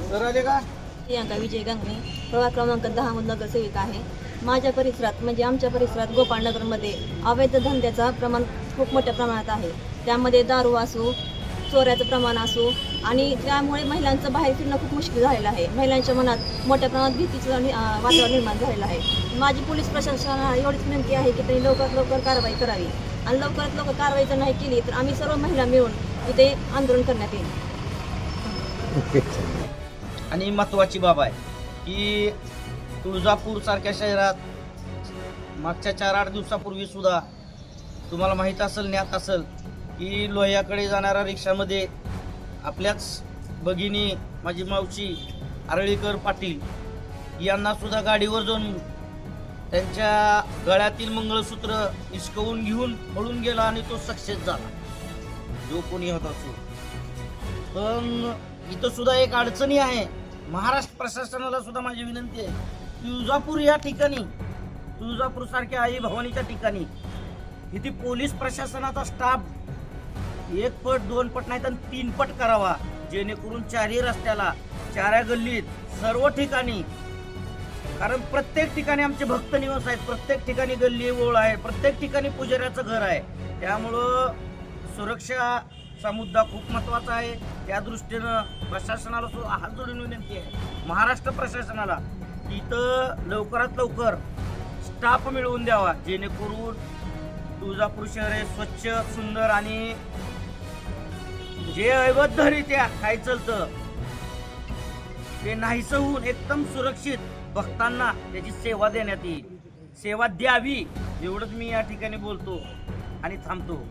प्रियांका विजय गंगणे, प्रभाग क्रमांक 10 मधून नगरसेविका आहे. माझ्या परिसरात म्हणजे आमच्या परिसरात गोपाळनगरमध्ये अवैध धंद्याचा प्रमाण खूप मोठ्या प्रमाणात आहे. त्यामध्ये दारू असो, चोऱ्याचं प्रमाण असो आणि त्यामुळे महिलांचं बाहेर फिरणं खूप मुश्किल झालेलं आहे. महिलांच्या मनात मोठ्या प्रमाणात भीतीचं वातावरण निर्माण झालेलं आहे. माझी पोलीस प्रशासनाला एवढीच विनंती आहे की त्यांनी लवकरात लवकर कारवाई करावी आणि लवकरात लवकर कारवाई जर नाही केली तर आम्ही सर्व महिला मिळून तिथे आंदोलन करण्यात येईल. आणि महत्त्वाची बाब आहे की तुळजापूर सारख्या शहरात मागच्या 4-8 दिवसापूर्वी सुद्धा तुम्हाला माहीत असेल, ज्ञात असेल की लोह्याकडे जाणाऱ्या रिक्षामध्ये आपल्याच भगिनी माझी मावशी आरळीकर पाटील यांना सुद्धा गाडीवर जाऊन त्यांच्या गळ्यातील मंगळसूत्र हिसकवून घेऊन पळून गेला आणि तो सक्सेस झाला, जो कोणी होता तो. पण इथं सुद्धा एक अडचणी आहे. महाराष्ट्र प्रशासनाला सुद्धा माझी विनंती आहे, तुळजापूर या ठिकाणी, तुळजापूर सारख्या आई भवानीच्या ठिकाणी इथे पोलीस प्रशासनाचा स्टाफ 1 पट 2 पट नाही तर 3 पट करावा, जेणेकरून 4ही रस्त्याला, 4 गल्लीत, सर्व ठिकाणी, कारण प्रत्येक ठिकाणी आमचे भक्त निवास आहेत, प्रत्येक ठिकाणी गल्ली ओळ आहे, प्रत्येक ठिकाणी पुजाऱ्याचं घर आहे. त्यामुळं सुरक्षाचा मुद्दा खूप महत्त्वाचा आहे. त्या दृष्टीनं प्रशासनाला सुद्धा हात जोडून विनंती आहे, महाराष्ट्र प्रशासनाला, इथं लवकरात लवकर स्टाफ मिळवून द्यावा, जेणेकरून तुळजापूर शहर हे स्वच्छ, सुंदर आणि जे अवैधरित्या काय चालतं ते नाहीसं होऊन एकदम सुरक्षित भक्तांना त्याची सेवा देण्यात येईल, सेवा द्यावी, एवढंच मी या ठिकाणी बोलतो आणि थांबतो.